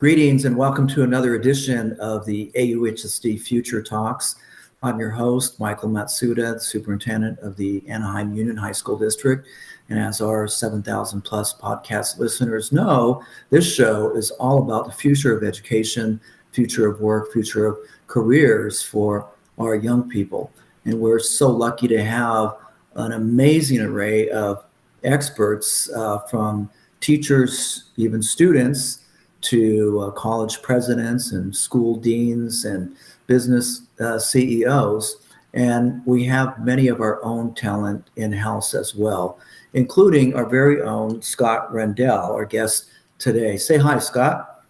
Greetings and welcome to another edition of the AUHSD Future Talks. I'm your host, Michael Matsuda, Superintendent of the Anaheim Union High School District. And as our 7,000 plus podcast listeners know, this show is all about the future of education, future of work, future of careers for our young people. And we're so lucky to have an amazing array of experts from teachers, even students, to college presidents and school deans and business CEOs. And we have many of our own talent in-house as well, including our very own Scott Reindl, our guest today. Say hi, Scott.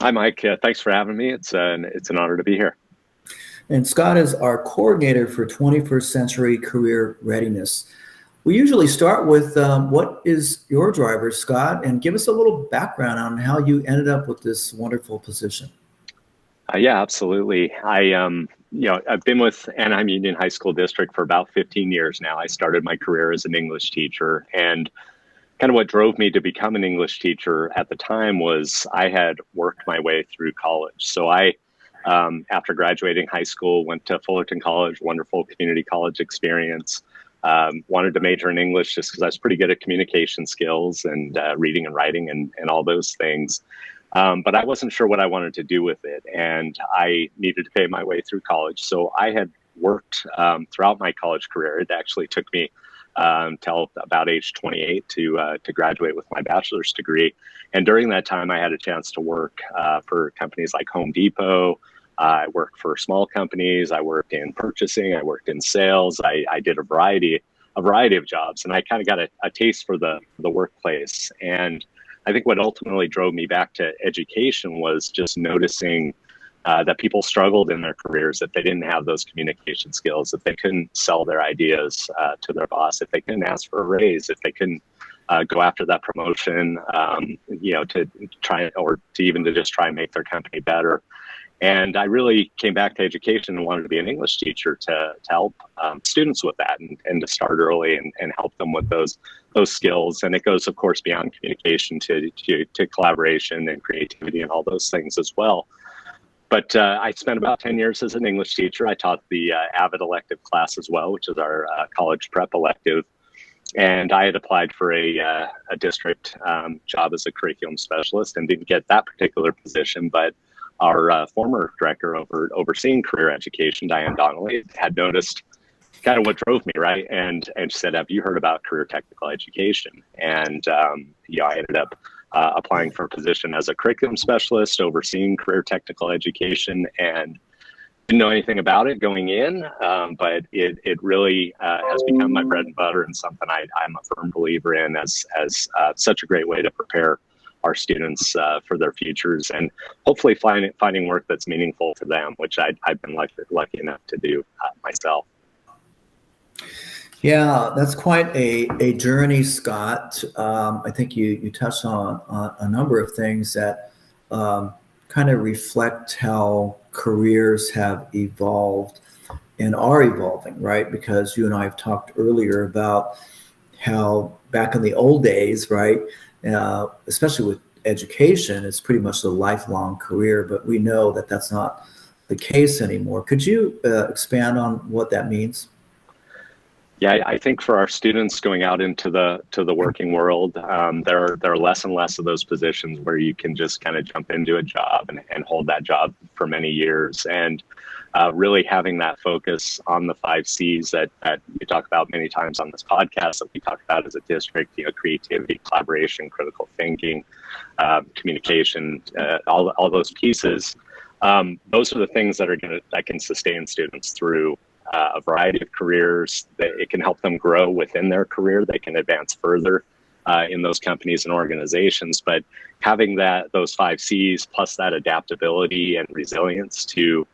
Hi, Mike. Thanks for having me. It's an honor to be here. And Scott is our coordinator for 21st Century Career Readiness. We usually start with what is your driver, Scott, and give us a little background on how you ended up with this wonderful position. Yeah, absolutely. I've been with Anaheim Union High School District for about 15 years now. I started my career as an English teacher, and kind of what drove me to become an English teacher at the time was I had worked my way through college. So I, after graduating high school, went to Fullerton College, wonderful community college experience. Wanted to major in English just because I was pretty good at communication skills and reading and writing and all those things. But I wasn't sure what I wanted to do with it, and I needed to pay my way through college. So I had worked throughout my college career. It actually took me till about age 28 to graduate with my bachelor's degree. And during that time, I had a chance to work for companies like Home Depot. I worked for small companies. I worked in purchasing. I worked in sales. I did a variety of jobs, and I kind of got a taste for the workplace. And I think what ultimately drove me back to education was just noticing that people struggled in their careers if they didn't have those communication skills, if they couldn't sell their ideas to their boss, if they couldn't ask for a raise, if they couldn't go after that promotion, to try or to even to just try and make their company better. And I really came back to education and wanted to be an English teacher to help students with that and to start early and help them with those skills. And it goes, of course, beyond communication to collaboration and creativity and all those things as well. But I spent about 10 years as an English teacher. I taught the AVID elective class as well, which is our college prep elective. And I had applied for a district job as a curriculum specialist and didn't get that particular position, but our former director overseeing career education, Diane Donnelly, had noticed kind of what drove me, right? And she said, "Have you heard about career technical education?" And I ended up applying for a position as a curriculum specialist overseeing career technical education, and didn't know anything about it going in, but it really has become my bread and butter and something I'm a firm believer in as such a great way to prepare our students for their futures and hopefully finding work that's meaningful to them, which I've been lucky enough to do myself. Yeah, that's quite a journey, Scott. I think you touched on a number of things that kind of reflect how careers have evolved and are evolving, right? Because you and I have talked earlier about how back in the old days, right, especially with education, it's pretty much a lifelong career, but we know that that's not the case anymore. Could you expand on what that means? Yeah, I think for our students going out into the working world, there are less and less of those positions where you can just kind of jump into a job and hold that job for many years. And really having that focus on the 5 C's that we talk about many times on this podcast, that we talk about as a district, creativity, collaboration, critical thinking, communication, all those pieces. Those are the things that can sustain students through a variety of careers. It can help them grow within their career. They can advance further in those companies and organizations. But having those 5 C's plus that adaptability and resilience to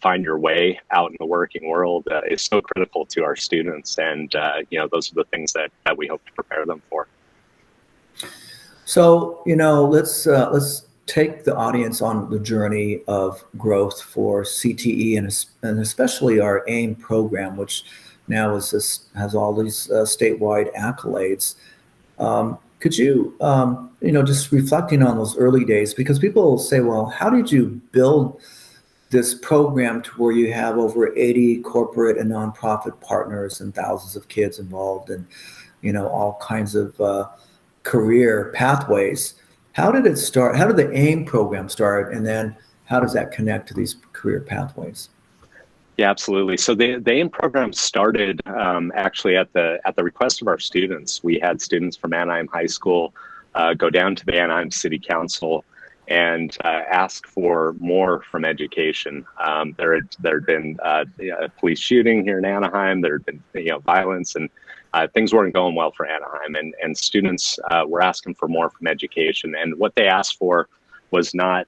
find your way out in the working world is so critical to our students. And those are the things that we hope to prepare them for. So let's take the audience on the journey of growth for CTE and especially our AIME program, which now has all these statewide accolades. Could you, just reflecting on those early days, because people will say, well, how did you build this program to where you have over 80 corporate and nonprofit partners and thousands of kids involved and, all kinds of career pathways? How did it start? How did the AIME program start? And then how does that connect to these career pathways? Yeah, absolutely. So the AIME program started actually at the request of our students. We had students from Anaheim High School go down to the Anaheim City Council and ask for more from education. There had been a police shooting here in Anaheim. There had been violence, and things weren't going well for Anaheim. And students were asking for more from education. And what they asked for was not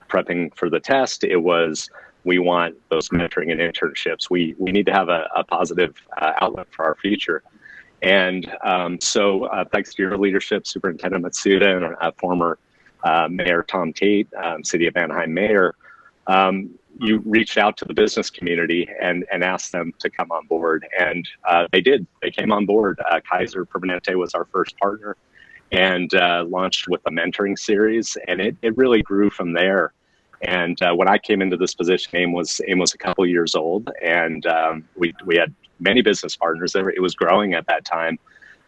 prepping for the test. It was, we want those mentoring and internships. We need to have a positive outlook for our future. And so thanks to your leadership, Superintendent Matsuda and former Mayor Tom Tate, City of Anaheim Mayor, you reached out to the business community and asked them to come on board. And they did. They came on board. Kaiser Permanente was our first partner and launched with a mentoring series. And it really grew from there. And when I came into this position, AIME was a couple of years old, and we had many business partners. It was growing at that time,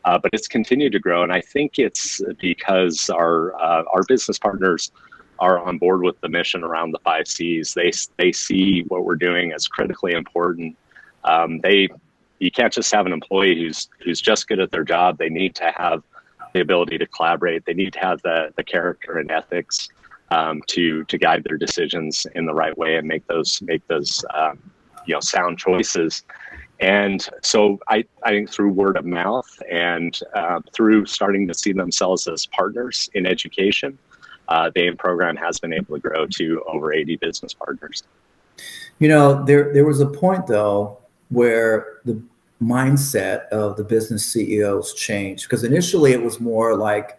but it's continued to grow. And I think it's because our business partners are on board with the mission around the 5 C's. They see what we're doing as critically important. You can't just have an employee who's just good at their job. They need to have the ability to collaborate. They need to have the character and ethics to guide their decisions in the right way and make those sound choices. And so I think through word of mouth and through starting to see themselves as partners in education, the AIME program has been able to grow to over 80 business partners. There was a point though where the mindset of the business CEOs changed, because initially it was more like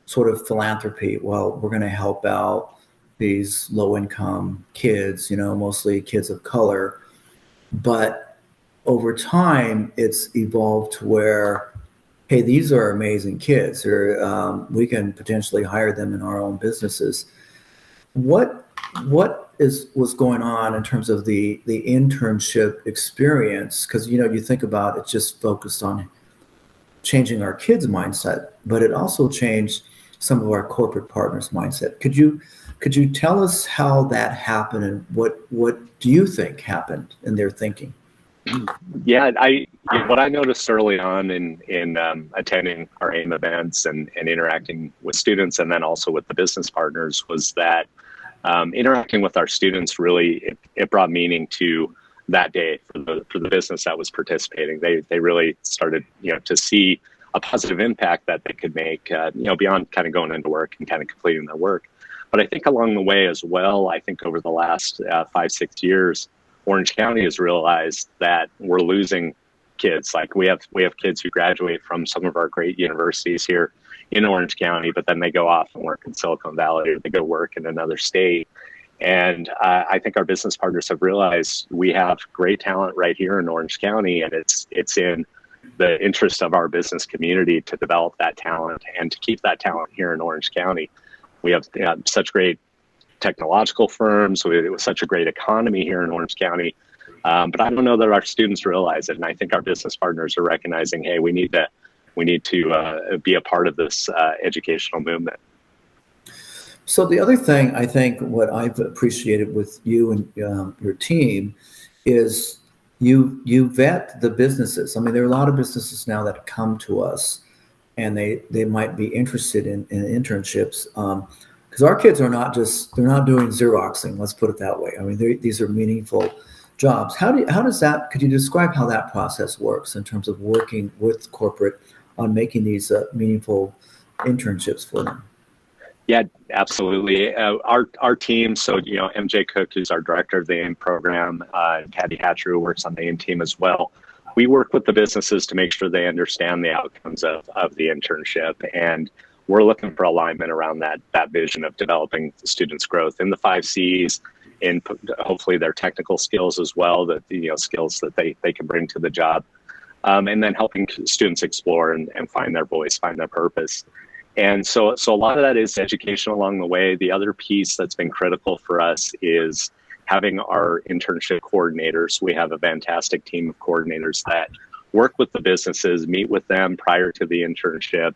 sort of philanthropy. Well, we're going to help out these low-income kids, mostly kids of color. But over time, it's evolved to where, hey, these are amazing kids. We can potentially hire them in our own businesses. What was going on in terms of the internship experience? Because you think about it, just focused on changing our kids' mindset, but it also changed some of our corporate partners' mindset. Could you tell us how that happened, and what do you think happened in their thinking? Yeah, what I noticed early on in attending our AIME events and interacting with students, and then also with the business partners, was that interacting with our students really it brought meaning to that day for the business that was participating. They really started to see a positive impact that they could make, beyond kind of going into work and kind of completing their work. But I think along the way as well, I think over the last 5-6 years, Orange County has realized that we're losing kids. Like we have kids who graduate from some of our great universities here in Orange County, but then they go off and work in Silicon Valley, or they go work in another state. And I think our business partners have realized we have great talent right here in Orange County, and it's in the interest of our business community to develop that talent and to keep that talent here in Orange County. We have such great technological firms. We have such a great economy here in Orange County. But I don't know that our students realize it. And I think our business partners are recognizing, hey, we need to be a part of this educational movement. So the other thing, I think what I've appreciated with you and your team is you vet the businesses. I mean, there are a lot of businesses now that come to us and they might be interested in internships, because our kids are they're not doing Xeroxing, let's put it that way. I mean, these are meaningful jobs. Could you describe how that process works in terms of working with corporate on making these meaningful internships for them? Yeah, absolutely. Our team, so, MJ Cook, who's our director of the AIME program, Patty Hatcher, who works on the AIME team as well. We work with the businesses to make sure they understand the outcomes of the internship. And we're looking for alignment around that vision of developing the students' growth in the 5 C's, in hopefully their technical skills as well, that skills that they can bring to the job, and then helping students explore and find their voice, find their purpose. And so a lot of that is education along the way. The other piece that's been critical for us is having our internship coordinators. We have a fantastic team of coordinators that work with the businesses, meet with them prior to the internship,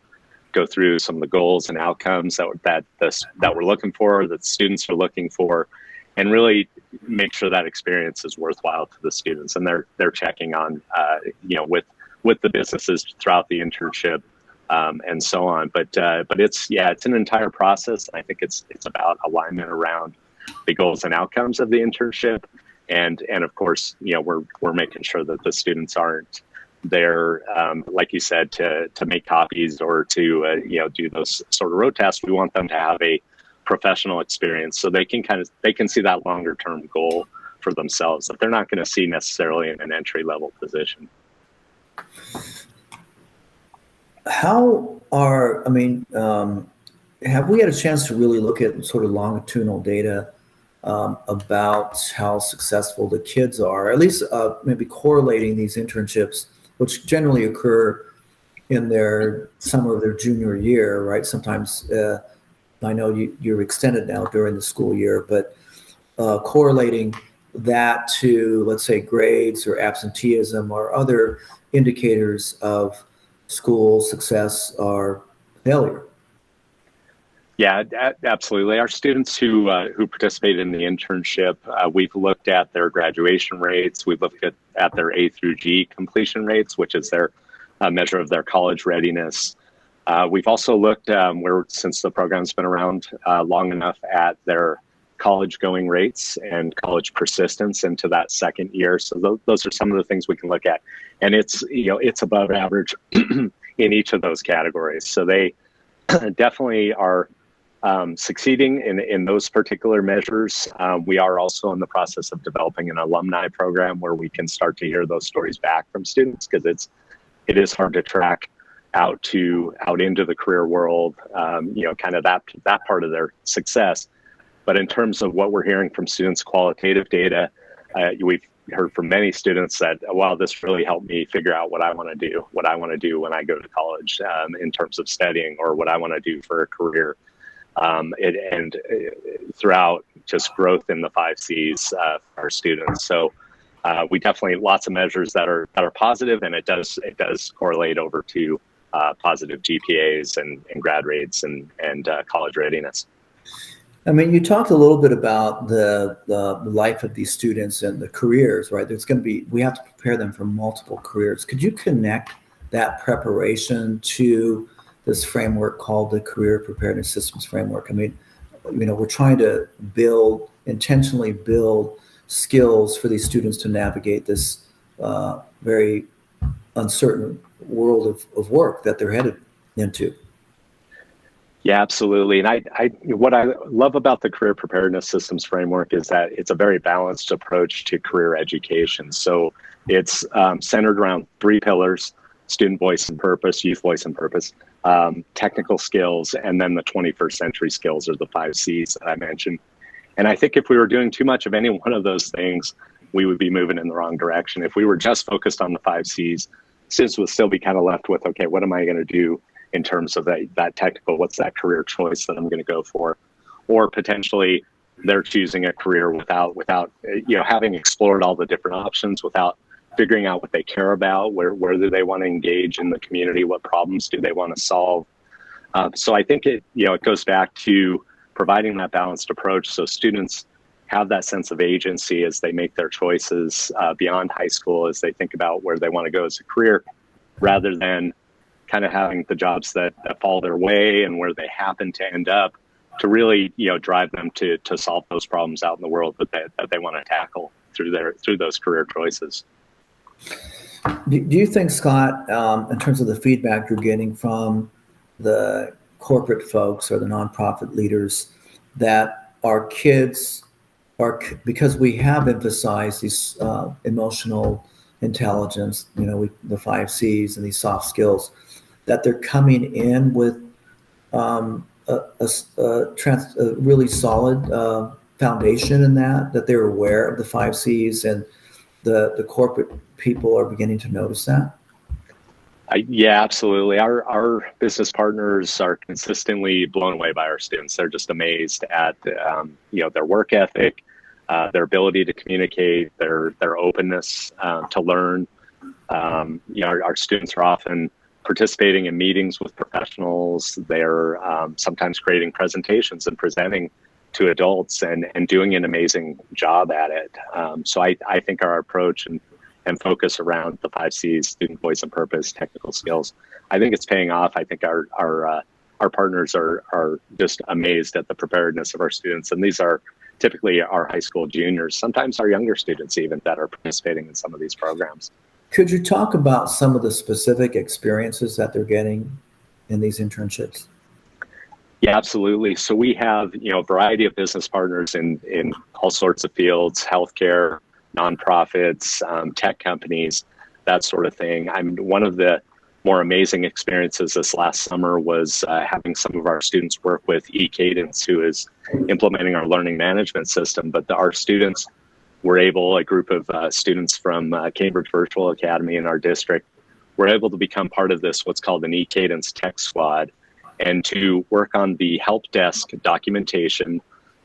go through some of the goals and outcomes that we're looking for, that students are looking for, and really make sure that experience is worthwhile to the students. And they're checking on, with the businesses throughout the internship, and so on. But it's an entire process. I think it's about alignment around the goals and outcomes of the internship, and of course, we're making sure that the students aren't there, like you said, to make copies or to do those sort of road tests. We want them to have a professional experience, so they can see that longer term goal for themselves that they're not going to see necessarily in an entry level position. Have we had a chance to really look at sort of longitudinal data about how successful the kids are, at least maybe correlating these internships, which generally occur in their summer of their junior year, right? Sometimes I know you're extended now during the school year, but correlating that to, let's say, grades or absenteeism or other indicators of school success or failure. Yeah, absolutely. Our students who participate in the internship, we've looked at their graduation rates. We've looked at their A through G completion rates, which is their measure of their college readiness. We've also looked, since the program's been around long enough, at their college going rates and college persistence into that second year. So those are some of the things we can look at, and it's above average in each of those categories. So they definitely are succeeding in those particular measures. We are also in the process of developing an alumni program where we can start to hear those stories back from students, because it is hard to track out into the career world, kind of that part of their success. But in terms of what we're hearing from students, qualitative data, we've heard from many students that, wow, this really helped me figure out what I want to do when I go to college, in terms of studying, or what I want to do for a career. And throughout just growth in the 5 C's for our students. So we definitely, lots of measures that are positive, and it does correlate over to positive GPAs and grad rates and college readiness. I mean, you talked a little bit about the life of these students and the careers, right? We have to prepare them for multiple careers. Could you connect that preparation to this framework called the Career Preparedness Systems Framework? I mean, we're trying to intentionally build skills for these students to navigate this very uncertain world of work that they're headed into. Yeah, absolutely. And what I love about the Career Preparedness Systems Framework is that it's a very balanced approach to career education. So it's centered around 3 pillars: student voice and purpose, youth voice and purpose, technical skills, and then the 21st century skills, or the 5 C's that I mentioned. And I think if we were doing too much of any one of those things, we would be moving in the wrong direction. If we were just focused on the 5 C's, students would still be kind of left with, okay, what am I going to do in terms of that technical, what's that career choice that I'm going to go for? Or potentially they're choosing a career without having explored all the different options, without figuring out what they care about, where do they want to engage in the community, what problems do they want to solve. So I think it goes back to providing that balanced approach, so students have that sense of agency as they make their choices beyond high school, as they think about where they want to go as a career, rather than kind of having the jobs that fall their way and where they happen to end up, to really drive them to solve those problems out in the world that they want to tackle through those career choices. Do you think, Scott, in terms of the feedback you're getting from the corporate folks or the nonprofit leaders, that our kids are, because we have emphasized these emotional intelligence, the 5 C's and these soft skills, that they're coming in with a really solid foundation in that they're aware of the 5 C's, and the corporate people are beginning to notice that? Yeah, absolutely. Our business partners are consistently blown away by our students. They're just amazed at their work ethic, their ability to communicate, their openness to learn. Our students are often participating in meetings with professionals. They're sometimes creating presentations and presenting to adults and doing an amazing job at it. So I think our approach and focus around the 5 C's, student voice and purpose, technical skills, I think it's paying off. I think our partners are just amazed at the preparedness of our students. And these are typically our high school juniors, sometimes our younger students even, that are participating in some of these programs. Could you talk about some of the specific experiences that they're getting in these internships? Yeah, absolutely. So we have, a variety of business partners in all sorts of fields: healthcare, nonprofits, tech companies, that sort of thing. One of the more amazing experiences this last summer was having some of our students work with eCadence, who is implementing our learning management system. But our students were able, a group of students from Cambridge Virtual Academy in our district, were able to become part of this, what's called an eCadence tech squad, and to work on the help desk documentation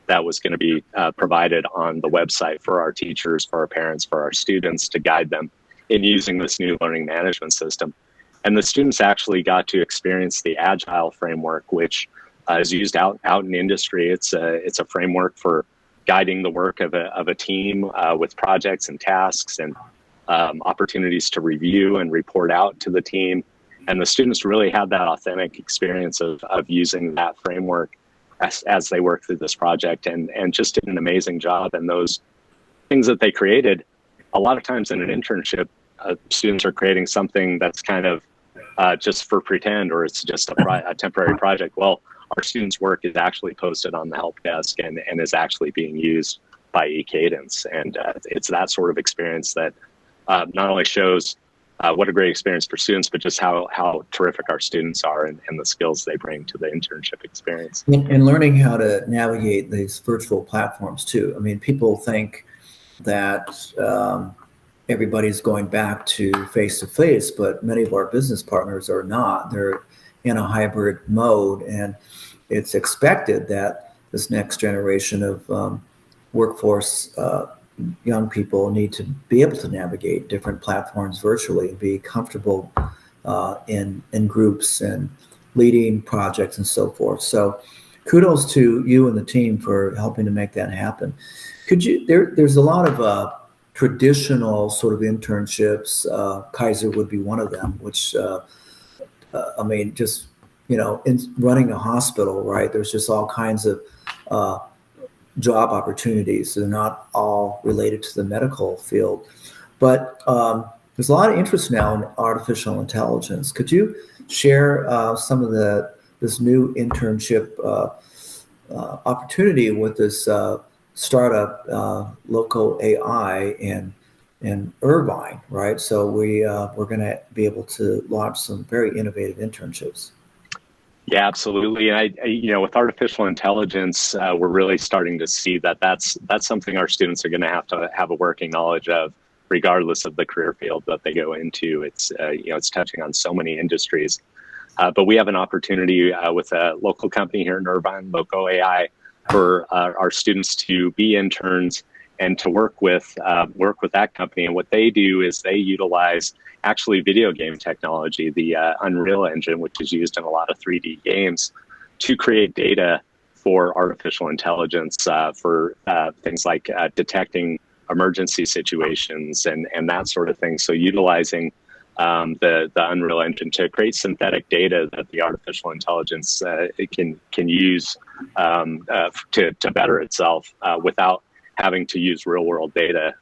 that was going to be provided on the website for our teachers, for our parents, for our students, to guide them in using this new learning management system. And the students actually got to experience the Agile framework, which is used out in industry. It's a framework for guiding the work of a team with projects and tasks and opportunities to review and report out to the team. And the students really had that authentic experience of using that framework as they work through this project, and just did an amazing job. And those things that they created, a lot of times in an internship, students are creating something that's kind of just for pretend, or it's just a temporary project. Well, our students' work is actually posted on the help desk and is actually being used by eCadence. And it's that sort of experience that not only shows what a great experience for students, but just how terrific our students are and the skills they bring to the internship experience. And learning how to navigate these virtual platforms too. I mean, people think that everybody's going back to face-to-face, but many of our business partners are not. They're in a hybrid mode, and it's expected that this next generation of workforce young people need to be able to navigate different platforms virtually and be comfortable in groups and leading projects and so forth. So kudos to you and the team for helping to make that happen. There's a lot of traditional sort of internships. Kaiser would be one of them, which just, in running a hospital, right? There's just all kinds of job opportunities. They're not all related to the medical field, but there's a lot of interest now in artificial intelligence. Could you share some of this new internship opportunity with this startup, Loco AI in Irvine, right? So we're going to be able to launch some very innovative internships. Yeah, absolutely. And with artificial intelligence, we're really starting to see that's something our students are going to have a working knowledge of, regardless of the career field that they go into. It's touching on so many industries. But we have an opportunity with a local company here in Irvine, Loco AI, for our students to be interns and to work with that company. And what they do is they utilize actually video game technology, the Unreal Engine, which is used in a lot of 3D games, to create data for artificial intelligence for things like detecting emergency situations and that sort of thing. So utilizing the Unreal Engine to create synthetic data that the artificial intelligence can use to better itself without having to use real world data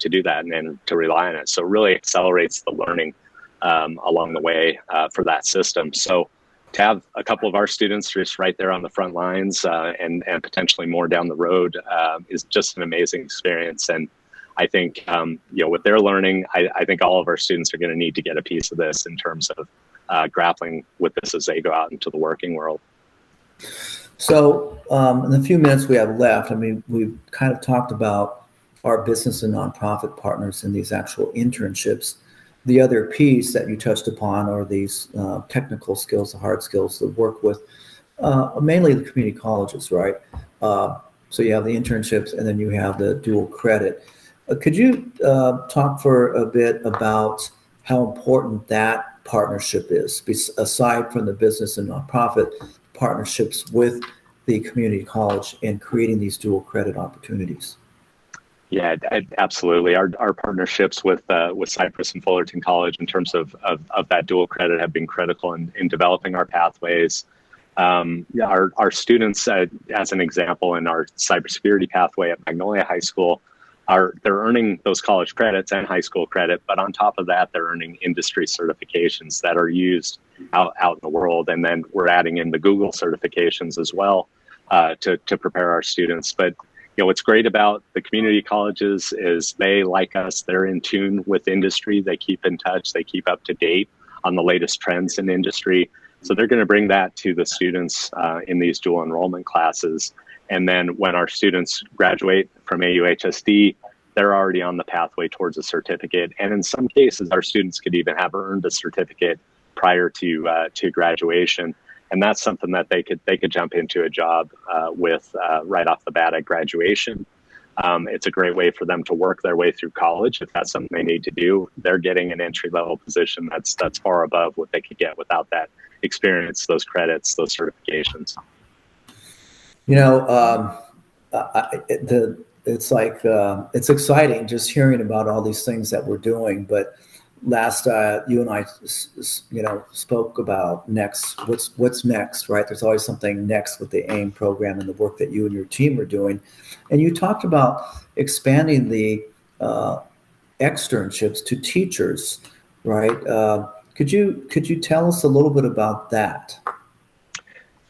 to do that and to rely on it. So it really accelerates the learning along the way for that system. So to have a couple of our students just right there on the front lines and potentially more down the road is just an amazing experience. And I think, what they're learning, I think all of our students are going to need to get a piece of this in terms of grappling with this as they go out into the working world. So in the few minutes we have left, we've kind of talked about our business and nonprofit partners in these actual internships. the other piece that you touched upon are these technical skills, the hard skills that work with mainly the community colleges, right? So you have the internships and then you have the dual credit. Could you talk for a bit about how important that partnership is, aside from the business and nonprofit partnerships with the community college in creating these dual credit opportunities? Yeah, absolutely. Our partnerships with Cypress and Fullerton College in terms of that dual credit have been critical in developing our pathways. Our students, as an example, in our cybersecurity pathway at Magnolia High School, they're earning those college credits and high school credit, but on top of that, they're earning industry certifications that are used out in the world. And then we're adding in the Google certifications as well to prepare our students. But what's great about the community colleges is they, like us, they're in tune with industry. They keep in touch. They keep up to date on the latest trends in industry. So they're going to bring that to the students in these dual enrollment classes. And then when our students graduate from AUHSD, they're already on the pathway towards a certificate. And in some cases, our students could even have earned a certificate prior to graduation. And that's something that they could jump into a job with right off the bat at graduation. It's a great way for them to work their way through college. If that's something they need to do, they're getting an entry-level position that's far above what they could get without that experience, those credits, those certifications. It's like it's exciting just hearing about all these things that we're doing. But last you and I, spoke about next. What's next, right? There's always something next with the AIME program and the work that you and your team are doing. And you talked about expanding the externships to teachers, right? Could you tell us a little bit about that?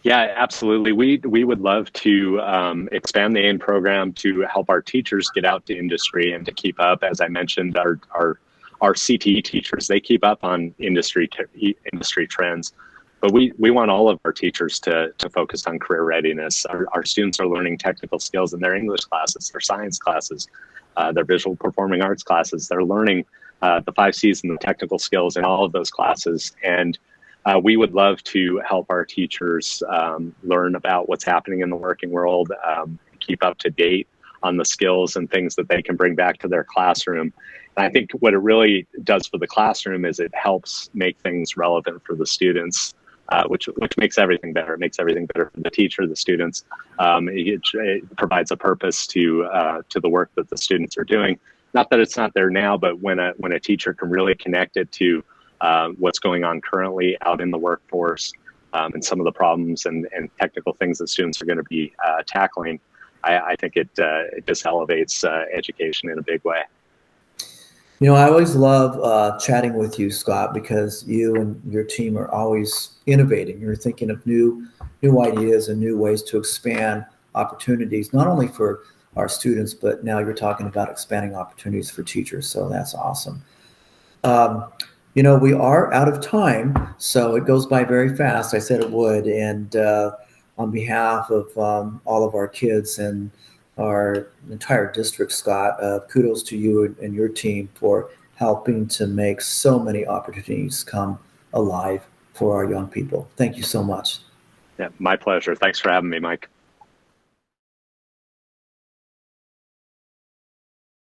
Yeah, absolutely. We would love to expand the AIME program to help our teachers get out to industry and to keep up. As I mentioned, our CTE teachers, they keep up on industry trends. But we want all of our teachers to focus on career readiness. Our students are learning technical skills in their English classes, their science classes, their visual performing arts classes. They're learning the 5 C's and the technical skills in all of those classes. And we would love to help our teachers learn about what's happening in the working world, keep up to date on the skills and things that they can bring back to their classroom. And I think what it really does for the classroom is it helps make things relevant for the students, which makes everything better. It makes everything better for the teacher, the students. It provides a purpose to the work that the students are doing. Not that it's not there now, but when a teacher can really connect it to what's going on currently out in the workforce and some of the problems and technical things that students are going to be tackling, I think it just elevates education in a big way. I always love chatting with you, Scott, because you and your team are always innovating. You're thinking of new ideas and new ways to expand opportunities, not only for our students, but now you're talking about expanding opportunities for teachers. So that's awesome. We are out of time, so it goes by very fast. I said it would. And on behalf of all of our kids and our entire district, Scott, kudos to you and your team for helping to make so many opportunities come alive for our young people. Thank you so much. Yeah, my pleasure. Thanks for having me, Mike.